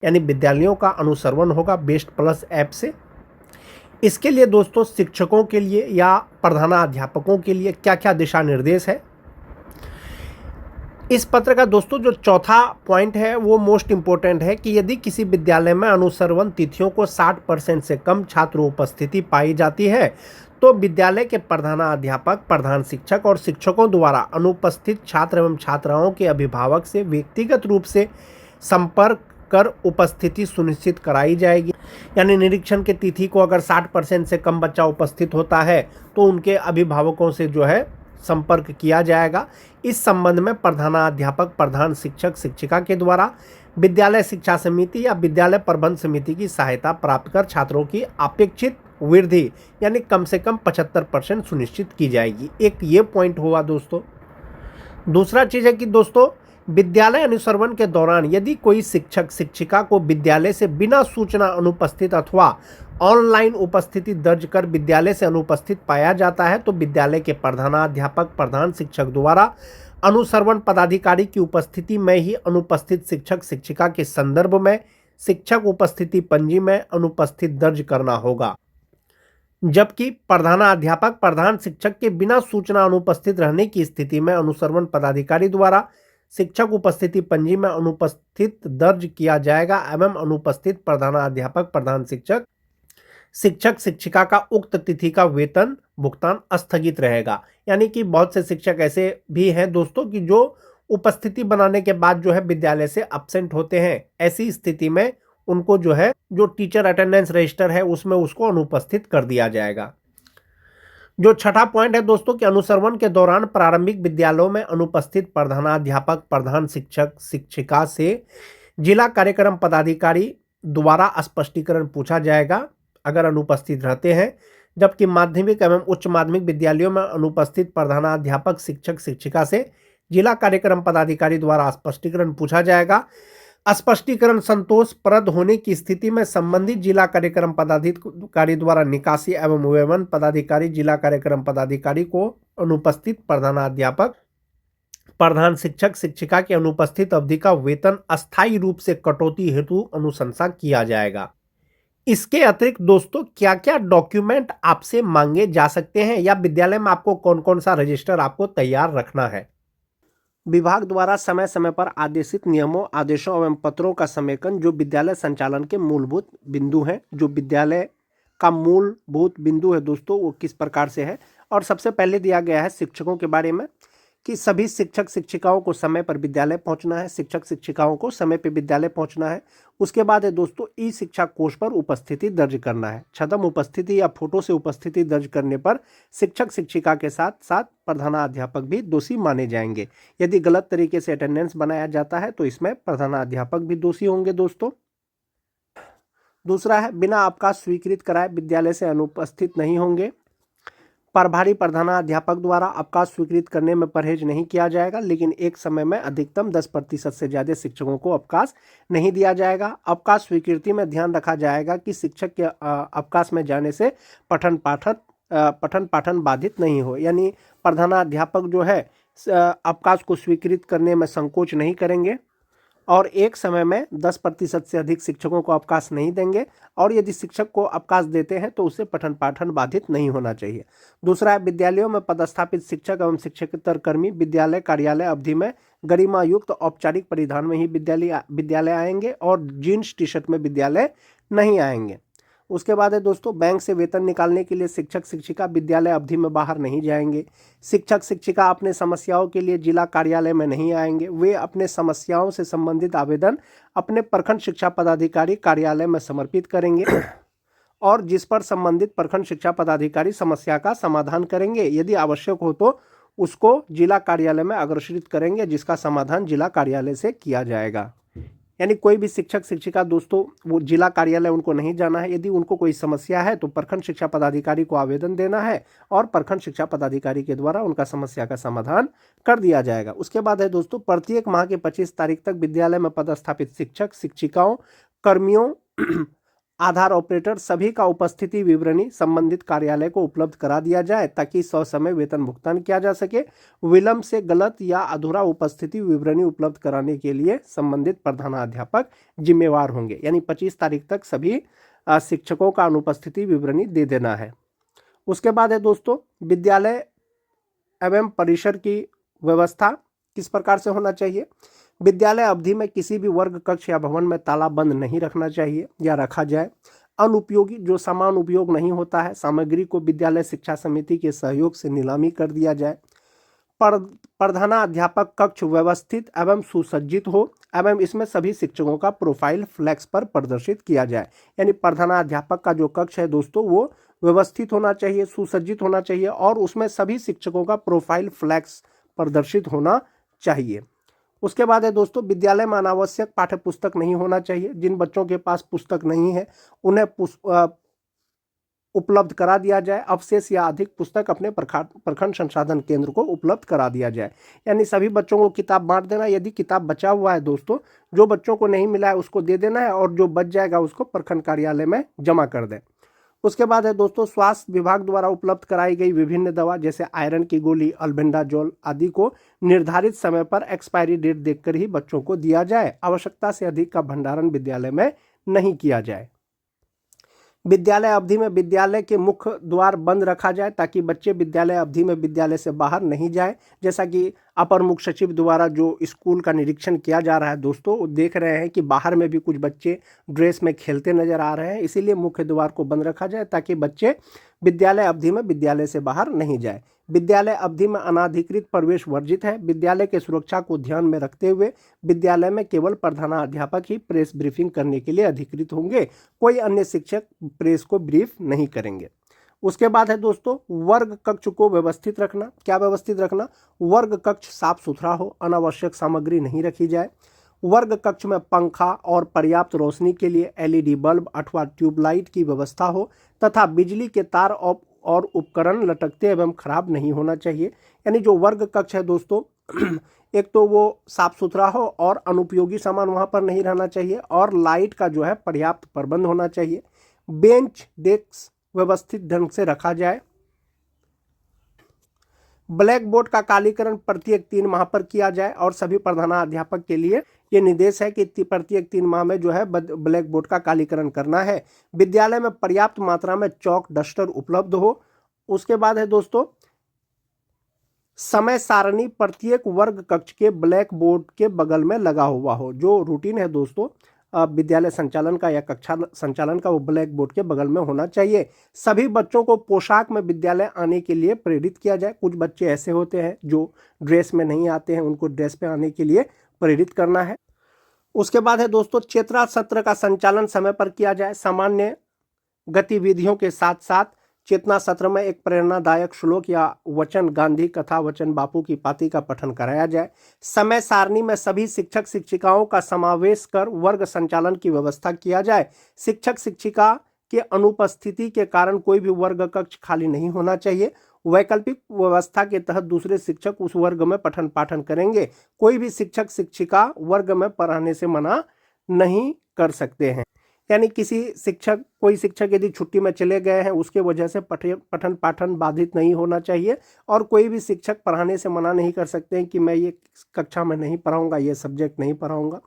यानी विद्यालयों का अनुसरण होगा बेस्ट प्लस ऐप से। इसके लिए दोस्तों शिक्षकों के लिए या प्रधानाध्यापकों के लिए क्या क्या दिशा निर्देश है, इस पत्र का दोस्तों जो चौथा पॉइंट है वो मोस्ट इंपॉर्टेंट है कि यदि किसी विद्यालय में अनुसरण तिथियों को 60% से कम छात्र उपस्थिति पाई जाती है तो विद्यालय के प्रधानाध्यापक, प्रधान शिक्षक और शिक्षकों द्वारा अनुपस्थित छात्र एवं छात्राओं के अभिभावक से व्यक्तिगत रूप से संपर्क कर उपस्थिति सुनिश्चित कराई जाएगी। यानी निरीक्षण की तिथि को अगर 60% से कम बच्चा उपस्थित होता है तो उनके अभिभावकों से जो है संपर्क किया जाएगा। इस संबंध में प्रधानाध्यापक, प्रधान शिक्षक, शिक्षिका के द्वारा विद्यालय शिक्षा समिति या विद्यालय प्रबंध समिति की सहायता प्राप्त कर छात्रों की अपेक्षित वृद्धि यानी कम से कम 75% सुनिश्चित की जाएगी। एक ये पॉइंट हुआ दोस्तों। दूसरा चीज है कि दोस्तों विद्यालय अनुसरण के दौरान यदि कोई शिक्षक शिक्षिका को विद्यालय से बिना सूचना अनुपस्थित अथवा ऑनलाइन उपस्थिति दर्ज कर विद्यालय से अनुपस्थित पाया जाता है तो विद्यालय के प्रधानाध्यापक, प्रधान शिक्षक द्वारा अनुसरण पदाधिकारी की उपस्थिति में ही अनुपस्थित शिक्षक शिक्षिका के संदर्भ में शिक्षक उपस्थिति पंजी में अनुपस्थित दर्ज करना होगा। जबकि प्रधानाध्यापक, प्रधान शिक्षक के बिना सूचना अनुपस्थित रहने की स्थिति में अनुसरण पदाधिकारी द्वारा शिक्षक उपस्थिति पंजी में अनुपस्थित दर्ज किया जाएगा एवं अनुपस्थित प्रधानाध्यापक, प्रधान शिक्षक, शिक्षक शिक्षिका का उक्त तिथि का वेतन भुगतान स्थगित रहेगा। यानी कि बहुत से शिक्षक ऐसे भी हैं दोस्तों कि जो उपस्थिति बनाने के बाद जो है विद्यालय से एब्सेंट होते हैं। ऐसी स्थिति में उनको जो है जो टीचर अटेंडेंस रजिस्टर है उसमें उसको अनुपस्थित कर दिया जाएगा। जो छठा पॉइंट है दोस्तों कि अनुसरण के दौरान प्रारंभिक विद्यालयों में अनुपस्थित प्रधानाध्यापक, प्रधान शिक्षक, शिक्षिका से जिला कार्यक्रम पदाधिकारी द्वारा स्पष्टीकरण पूछा जाएगा अगर अनुपस्थित रहते हैं। जबकि माध्यमिक एवं उच्च माध्यमिक विद्यालयों में अनुपस्थित प्रधानाध्यापक, शिक्षक शिक्षिका से जिला कार्यक्रम पदाधिकारी द्वारा स्पष्टीकरण पूछा जाएगा। स्पष्टीकरण संतोषप्रद होने की स्थिति में संबंधित जिला कार्यक्रम पदाधिकारी द्वारा निकासी एवं विवरण पदाधिकारी, जिला कार्यक्रम पदाधिकारी को अनुपस्थित प्रधानाध्यापक, प्रधान शिक्षक शिक्षिका की अनुपस्थित अवधि का वेतन अस्थायी रूप से कटौती हेतु अनुशंसा किया जाएगा। इसके अतिरिक्त दोस्तों क्या क्या डॉक्यूमेंट आपसे मांगे जा सकते हैं या विद्यालय में आपको कौन कौन सा रजिस्टर आपको तैयार रखना है। विभाग द्वारा समय समय पर आदेशित नियमों, आदेशों एवं पत्रों का समेकन जो विद्यालय संचालन के मूलभूत बिंदु हैं, जो विद्यालय का मूलभूत बिंदु है दोस्तों वो किस प्रकार से है। और सबसे पहले दिया गया है शिक्षकों के बारे में कि सभी शिक्षक शिक्षिकाओं को समय पर विद्यालय पहुंचना है, शिक्षक शिक्षिकाओं को समय पर विद्यालय पहुंचना है। उसके बाद है दोस्तों ई शिक्षा कोष पर उपस्थिति दर्ज करना है। छद्म उपस्थिति या फोटो से उपस्थिति दर्ज करने पर शिक्षक शिक्षिका के साथ साथ प्रधानाध्यापक भी दोषी माने जाएंगे। यदि गलत तरीके से अटेंडेंस बनाया जाता है तो इसमें प्रधानाध्यापक भी दोषी होंगे दोस्तों। दूसरा है बिना अवकाश स्वीकृत कराए विद्यालय से अनुपस्थित नहीं होंगे। प्रभारी प्रधानाध्यापक द्वारा अवकाश स्वीकृत करने में परहेज नहीं किया जाएगा, लेकिन एक समय में अधिकतम 10% से ज़्यादा शिक्षकों को अवकाश नहीं दिया जाएगा। अवकाश स्वीकृति में ध्यान रखा जाएगा कि शिक्षक के अवकाश में जाने से पठन पाठन बाधित नहीं हो। यानी प्रधानाध्यापक जो है अवकाश को स्वीकृत करने में संकोच नहीं करेंगे और एक समय में 10% से अधिक शिक्षकों को अवकाश नहीं देंगे। और यदि शिक्षक को अवकाश देते हैं तो उससे पठन पाठन बाधित नहीं होना चाहिए। दूसरा है विद्यालयों में पदस्थापित शिक्षक एवं शिक्षकेतर कर्मी विद्यालय कार्यालय अवधि में गरिमा युक्त औपचारिक परिधान में ही विद्यालय आएंगे और जीन्स टी शर्ट में विद्यालय नहीं आएंगे। उसके बाद है दोस्तों बैंक से वेतन निकालने के लिए शिक्षक शिक्षिका विद्यालय अवधि में बाहर नहीं जाएंगे। शिक्षक शिक्षिका अपने समस्याओं के लिए जिला कार्यालय में नहीं आएंगे। वे अपने समस्याओं से संबंधित आवेदन अपने प्रखंड शिक्षा पदाधिकारी कार्यालय में समर्पित करेंगे और जिस पर संबंधित प्रखंड शिक्षा पदाधिकारी समस्या का समाधान करेंगे। यदि आवश्यक हो तो उसको जिला कार्यालय में अग्रेषित करेंगे, जिसका समाधान जिला कार्यालय से किया जाएगा। यानी कोई भी शिक्षक शिक्षिका दोस्तों वो जिला कार्यालय उनको नहीं जाना है। यदि उनको कोई समस्या है तो प्रखंड शिक्षा पदाधिकारी को आवेदन देना है और प्रखंड शिक्षा पदाधिकारी के द्वारा उनका समस्या का समाधान कर दिया जाएगा। उसके बाद है दोस्तों प्रत्येक माह के 25 तारीख तक विद्यालय में पदस्थापित शिक्षक शिक्षिकाओं कर्मियों आधार ऑपरेटर सभी का उपस्थिति विवरणी संबंधित कार्यालय को उपलब्ध करा दिया जाए ताकि ससमय वेतन भुगतान किया जा सके। विलंब से गलत या अधूरा उपस्थिति विवरणी उपलब्ध कराने के लिए संबंधित प्रधानाध्यापक जिम्मेवार होंगे। यानी 25 तारीख तक सभी शिक्षकों का अनुपस्थिति विवरणी दे देना है। उसके बाद है दोस्तों विद्यालय एवं परिसर की व्यवस्था किस प्रकार से होना चाहिए। विद्यालय अवधि में किसी भी वर्ग कक्ष या भवन में ताला बंद नहीं रखना चाहिए या रखा जाए। अनुपयोगी जो सामान उपयोग नहीं होता है सामग्री को विद्यालय शिक्षा समिति के सहयोग से नीलामी कर दिया जाए। प्रधानाध्यापक कक्ष व्यवस्थित एवं सुसज्जित हो एवं इसमें सभी शिक्षकों का प्रोफाइल फ्लैक्स पर प्रदर्शित किया जाए। यानी प्रधानाध्यापक का जो कक्ष है दोस्तों वो व्यवस्थित होना चाहिए, सुसज्जित होना चाहिए और उसमें सभी शिक्षकों का प्रोफाइल फ्लैक्स प्रदर्शित होना चाहिए। उसके बाद है दोस्तों विद्यालय में अनावश्यक पाठ्य पुस्तक नहीं होना चाहिए। जिन बच्चों के पास पुस्तक नहीं है उन्हें उपलब्ध करा दिया जाए। अवशेष या अधिक पुस्तक अपने प्रखंड संसाधन केंद्र को उपलब्ध करा दिया जाए। यानी सभी बच्चों को किताब बांट देना। यदि किताब बचा हुआ है दोस्तों, जो बच्चों को नहीं मिला है उसको दे देना है और जो बच जाएगा उसको प्रखंड कार्यालय में जमा कर दें। उसके बाद है दोस्तों स्वास्थ्य विभाग द्वारा उपलब्ध कराई गई विभिन्न दवा जैसे आयरन की गोली, अल्बेंडाजोल आदि को निर्धारित समय पर एक्सपायरी डेट देखकर ही बच्चों को दिया जाए। आवश्यकता से अधिक का भंडारण विद्यालय में नहीं किया जाए। विद्यालय अवधि में विद्यालय के मुख्य द्वार बंद रखा जाए ताकि बच्चे विद्यालय अवधि में विद्यालय से बाहर नहीं जाए। जैसा कि अपर मुख्य सचिव द्वारा जो स्कूल का निरीक्षण किया जा रहा है दोस्तों, वो देख रहे हैं कि बाहर में भी कुछ बच्चे ड्रेस में खेलते नजर आ रहे हैं। इसीलिए मुख्य द्वार को बंद रखा जाए ताकि बच्चे विद्यालय अवधि में विद्यालय से बाहर नहीं जाए। विद्यालय अवधि में अनाधिकृत प्रवेश वर्जित है। विद्यालय के सुरक्षा को ध्यान में रखते हुए विद्यालय में केवल प्रधानाध्यापक ही प्रेस ब्रीफिंग करने के लिए अधिकृत होंगे। कोई अन्य शिक्षक प्रेस को ब्रीफ नहीं करेंगे। उसके बाद है दोस्तों वर्ग कक्ष को व्यवस्थित रखना। क्या व्यवस्थित रखना? वर्ग कक्ष साफ सुथरा हो, अनावश्यक सामग्री नहीं रखी जाए। वर्ग कक्ष में पंखा और पर्याप्त रोशनी के लिए एलईडी बल्ब अथवा ट्यूबलाइट की व्यवस्था हो तथा बिजली के तार और उपकरण लटकते एवं खराब नहीं होना चाहिए। यानी जो वर्ग कक्ष है दोस्तों एक तो वो साफ सुथरा हो और अनुपयोगी सामान वहां पर नहीं रहना चाहिए और लाइट का जो है पर्याप्त प्रबंध होना चाहिए। बेंच डेस्क व्यवस्थित ढंग से रखा जाए। ब्लैक बोर्ड का कालीकरण प्रत्येक 3 माह पर किया जाए और सभी प्रधानाध्यापक के लिए ये निर्देश है कि प्रत्येक 3 माह में जो है ब्लैक बोर्ड का कालीकरण करना है। विद्यालय में पर्याप्त मात्रा में चौक डस्टर उपलब्ध हो। उसके बाद है दोस्तों समय सारणी प्रत्येक वर्ग कक्ष के ब्लैक बोर्ड के बगल में लगा हुआ हो। जो रूटीन है दोस्तों विद्यालय संचालन का या कक्षा संचालन का वो ब्लैक बोर्ड के बगल में होना चाहिए। सभी बच्चों को पोशाक में विद्यालय आने के लिए प्रेरित किया जाए। कुछ बच्चे ऐसे होते हैं जो ड्रेस में नहीं आते हैं, उनको ड्रेस पे आने के लिए प्रेरित करना है। उसके बाद है दोस्तों चेतना सत्र का संचालन समय पर किया जाए। सामान्य गतिविधियों के साथ साथ चेतना सत्र में एक प्रेरणादायक श्लोक या वचन, गांधी कथा वचन, बापू की पाती का पठन कराया जाए। समय सारणी में सभी शिक्षक शिक्षिकाओं का समावेश कर वर्ग संचालन की व्यवस्था किया जाए। शिक्षक शिक्षिका के अनुपस्थिति के कारण कोई भी वर्ग कक्ष खाली नहीं होना चाहिए। वैकल्पिक व्यवस्था के तहत दूसरे शिक्षक उस वर्ग में पठन पाठन करेंगे। कोई भी शिक्षक शिक्षिका वर्ग में पढ़ाने से मना नहीं कर सकते हैं। यानी कोई शिक्षक यदि छुट्टी में चले गए हैं उसके वजह से पठन पाठन बाधित नहीं होना चाहिए और कोई भी शिक्षक पढ़ाने से मना नहीं कर सकते हैं कि मैं ये कक्षा में नहीं पढ़ाऊंगा, ये सब्जेक्ट नहीं पढ़ाऊंगा।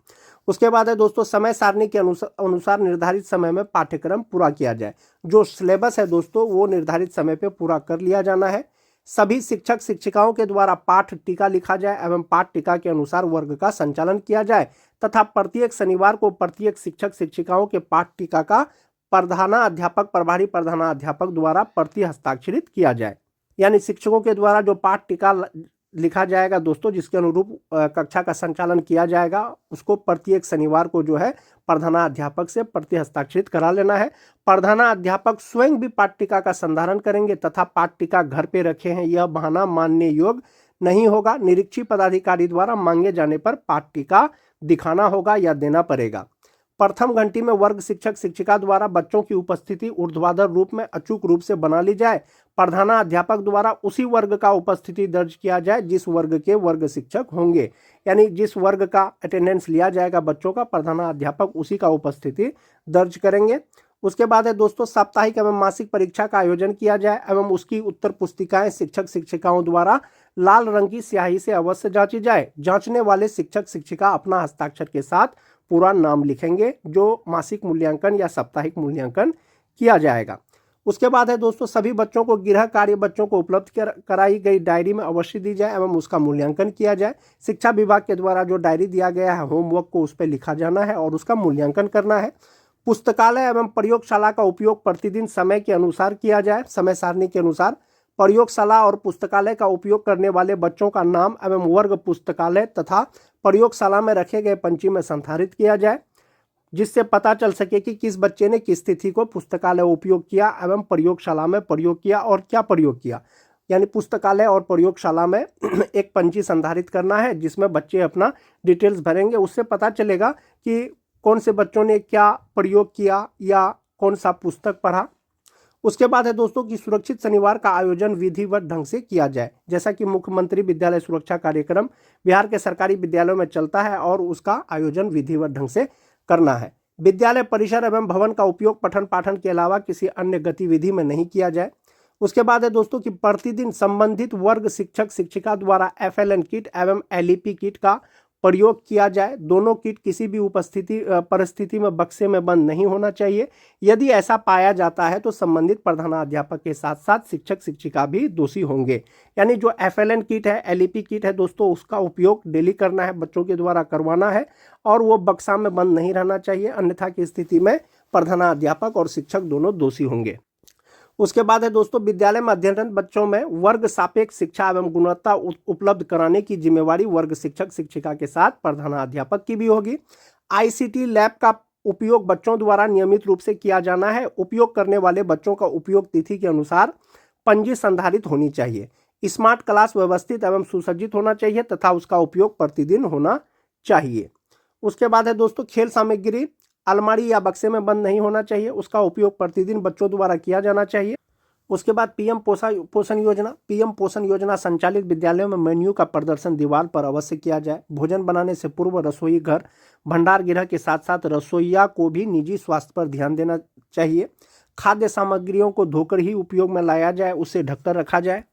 उसके बाद है दोस्तों समय सारणी के अनुसार निर्धारित समय में पाठ्यक्रम पूरा किया जाए। जो सिलेबस है दोस्तों वो निर्धारित समय पे पूरा कर लिया जाना है। सभी शिक्षक शिक्षिकाओं के द्वारा पाठ टीका लिखा जाए एवं पाठ टीका के अनुसार वर्ग का संचालन किया जाए तथा प्रत्येक शनिवार को प्रत्येक शिक्षक शिक्षिकाओं के पाठ टीका का प्रधानाध्यापक प्रभारी प्रधानाध्यापक द्वारा प्रति हस्ताक्षरित किया जाए। यानी शिक्षकों के द्वारा जो पाठ टीका लिखा जाएगा दोस्तों, जिसके अनुरूप कक्षा का संचालन किया जाएगा, उसको प्रत्येक शनिवार को जो है प्रधानाध्यापक से प्रति हस्ताक्षरित करा लेना है। प्रधानाध्यापक स्वयं भी पाठ टीका का संधारण करेंगे तथा पाठ टीका घर पे रखे हैं यह बहाना मानने योग्य नहीं होगा। निरीक्षी पदाधिकारी द्वारा मांगे जाने पर पाठ टीका दिखाना होगा या देना पड़ेगा। प्रथम घंटी में वर्ग शिक्षक शिक्षिका द्वारा बच्चों की उपस्थिति ऊर्ध्वाधर रूप में अचूक रूप से बना ली जाए। प्रधानाध्यापक द्वारा उसी वर्ग का उपस्थिति दर्ज किया जाए जिस वर्ग के वर्ग शिक्षक होंगे। यानी जिस वर्ग का अटेंडेंस लिया जाएगा बच्चों का, प्रधानाध्यापक उसी का उपस्थिति दर्ज करेंगे। उसके बाद है दोस्तों साप्ताहिक एवं मासिक परीक्षा का आयोजन किया जाए एवं उसकी उत्तर पुस्तिकाएं शिक्षक शिक्षिकाओं द्वारा लाल रंग की स्याही से अवश्य जांची जाए। जांचने वाले शिक्षक शिक्षिका अपना हस्ताक्षर के साथ पूरा नाम लिखेंगे जो मासिक मूल्यांकन या साप्ताहिक मूल्यांकन किया जाएगा। उसके बाद है दोस्तों सभी बच्चों को गृह कार्य बच्चों को उपलब्ध कराई गई डायरी में अवश्य दी जाए एवं उसका मूल्यांकन किया जाए। शिक्षा विभाग के द्वारा जो डायरी दिया गया है होमवर्क को उस पर लिखा जाना है और उसका मूल्यांकन करना है। पुस्तकालय एवं प्रयोगशाला का उपयोग प्रतिदिन समय के अनुसार किया जाए, समय सारणी के अनुसार। प्रयोगशाला और पुस्तकालय का उपयोग करने वाले बच्चों का नाम एवं वर्ग पुस्तकालय तथा प्रयोगशाला में रखे गए पंची में संधारित किया जाए, जिससे पता चल सके कि किस बच्चे ने किस तिथि को पुस्तकालय उपयोग किया एवं प्रयोगशाला में प्रयोग किया और क्या प्रयोग किया। यानी पुस्तकालय और प्रयोगशाला में एक पंची संधारित करना है जिसमें बच्चे अपना डिटेल्स भरेंगे। उससे पता चलेगा कि कौन से बच्चों ने क्या प्रयोग किया या कौन सा पुस्तक पढ़ा। उसके बाद है दोस्तों कि सुरक्षित शनिवार का आयोजन विधिवत ढंग से किया जाए। जैसा कि मुख्यमंत्री विद्यालय सुरक्षा कार्यक्रम बिहार के सरकारी विद्यालयों में चलता है और उसका आयोजन विधिवत ढंग से करना है। विद्यालय परिसर एवं भवन का उपयोग पठन पाठन के अलावा किसी अन्य गतिविधि में नहीं किया जाए। उसके बाद है दोस्तों कि प्रतिदिन संबंधित वर्ग शिक्षक शिक्षिका द्वारा FLN किट एवं LEP किट का प्रयोग किया जाए। दोनों किट किसी भी परिस्थिति में बक्से में बंद नहीं होना चाहिए। यदि ऐसा पाया जाता है तो संबंधित प्रधानाध्यापक के साथ साथ शिक्षक शिक्षिका भी दोषी होंगे। यानी जो FLN किट है LEP किट है दोस्तों उसका उपयोग डेली करना है, बच्चों के द्वारा करवाना है और वो बक्सा में बंद नहीं रहना चाहिए, अन्यथा की स्थिति में प्रधानाध्यापक और शिक्षक दोनों दोषी होंगे। उसके बाद है दोस्तों विद्यालय में अध्ययनरत बच्चों में वर्ग सापेक्ष शिक्षा एवं गुणवत्ता उपलब्ध कराने की जिम्मेवारी वर्ग शिक्षक शिक्षिका के साथ प्रधानाध्यापक की भी होगी। ICT लैब का उपयोग बच्चों द्वारा नियमित रूप से किया जाना है। उपयोग करने वाले बच्चों का उपयोग तिथि के अनुसार पंजी संधारित होनी चाहिए। स्मार्ट क्लास व्यवस्थित एवं सुसज्जित होना चाहिए तथा उसका उपयोग प्रतिदिन होना चाहिए। उसके बाद है दोस्तों खेल सामग्री अलमारी या बक्से में बंद नहीं होना चाहिए, उसका उपयोग प्रतिदिन बच्चों द्वारा किया जाना चाहिए। उसके बाद PM पोषण योजना संचालित विद्यालयों में मेन्यू का प्रदर्शन दीवार पर अवश्य किया जाए। भोजन बनाने से पूर्व रसोई घर भंडार गृह के साथ साथ रसोइया को भी निजी स्वास्थ्य पर ध्यान देना चाहिए। खाद्य सामग्रियों को धोकर ही उपयोग में लाया जाए, उसे ढककर रखा जाए।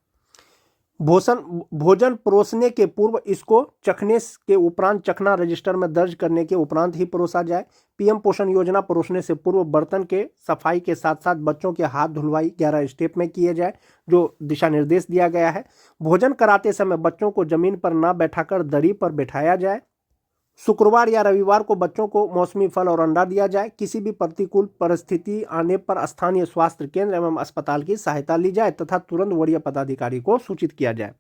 भोजन परोसने के पूर्व इसको चखने के उपरांत चखना रजिस्टर में दर्ज करने के उपरांत ही परोसा जाए। PM पोषण योजना परोसने से पूर्व बर्तन के सफाई के साथ साथ बच्चों के हाथ धुलवाई 11 स्टेप में किए जाए, जो दिशा निर्देश दिया गया है। भोजन कराते समय बच्चों को जमीन पर ना बैठाकर दरी पर बैठाया जाए। शुक्रवार या रविवार को बच्चों को मौसमी फल और अंडा दिया जाए। किसी भी प्रतिकूल परिस्थिति आने पर स्थानीय स्वास्थ्य केंद्र एवं अस्पताल की सहायता ली जाए तथा तुरंत वरीय पदाधिकारी को सूचित किया जाए।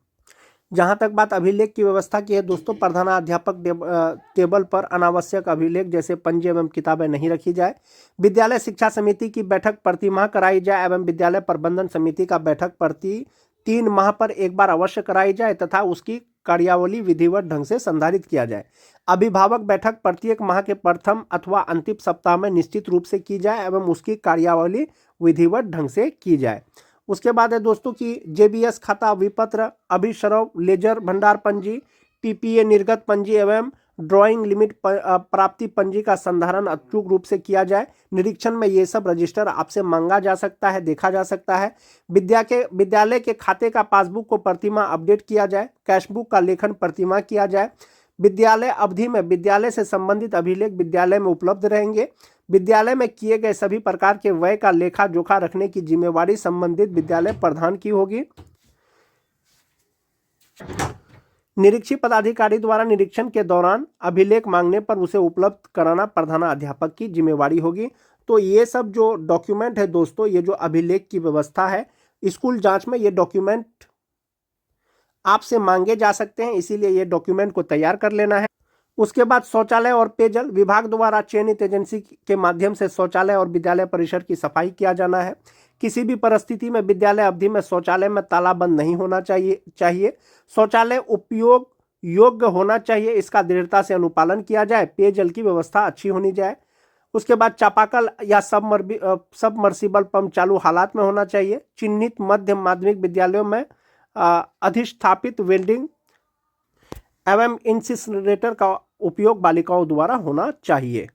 जहां तक बात अभिलेख की व्यवस्था की है दोस्तों, प्रधानाध्यापक टेबल पर अनावश्यक अभिलेख जैसे पंजी एवं किताबें नहीं रखी जाए। विद्यालय शिक्षा समिति की बैठक प्रतिमाह कराई जाए एवं विद्यालय प्रबंधन समिति का बैठक प्रति 3 माह पर एक बार अवश्य कराई जाए तथा उसकी कार्यावली विधिवत ढंग से संधारित किया जाए। अभिभावक बैठक प्रत्येक माह के प्रथम अथवा अंतिम सप्ताह में निश्चित रूप से की जाए एवं उसकी कार्यावली विधिवत ढंग से की जाए। उसके बाद है दोस्तों कि JBS खाता विपत्र अभिसरव लेजर भंडार पंजी PPA निर्गत पंजी एवं ड्राइंग लिमिट प्राप्ति पंजी का संधारण अचूक रूप से किया जाए। निरीक्षण में ये सब रजिस्टर आपसे मांगा जा सकता है, देखा जा सकता है। विद्यालय के खाते का पासबुक को प्रतिमाह अपडेट किया जाए। कैशबुक का लेखन प्रतिमाह किया जाए। विद्यालय अवधि में विद्यालय से संबंधित अभिलेख विद्यालय में उपलब्ध रहेंगे। विद्यालय में किए गए सभी प्रकार के व्यय का लेखा जोखा रखने की जिम्मेवारी संबंधित विद्यालय प्रधान की होगी। निरीक्षी पदाधिकारी द्वारा निरीक्षण के दौरान अभिलेख मांगने पर उसे उपलब्ध कराना प्रधानाध्यापक की जिम्मेवारी होगी। तो ये सब जो डॉक्यूमेंट है दोस्तों, ये जो अभिलेख की व्यवस्था है, स्कूल जांच में ये डॉक्यूमेंट आपसे मांगे जा सकते हैं, इसीलिए ये डॉक्यूमेंट को तैयार कर लेना है। उसके बाद शौचालय और पेयजल विभाग द्वारा चयनित एजेंसी के माध्यम से शौचालय और विद्यालय परिसर की सफाई किया जाना है। किसी भी परिस्थिति में विद्यालय अवधि में शौचालय में ताला बंद नहीं होना चाहिए। शौचालय उपयोग योग्य होना चाहिए, इसका दृढ़ता से अनुपालन किया जाए। पेयजल की व्यवस्था अच्छी होनी जाए। उसके बाद चापाकल या सबमर्सिबल पंप चालू हालात में होना चाहिए। चिन्हित मध्य माध्यमिक विद्यालयों में अधिष्ठापित वेल्डिंग एवं इंसिनरेटर का उपयोग बालिकाओं द्वारा होना चाहिए।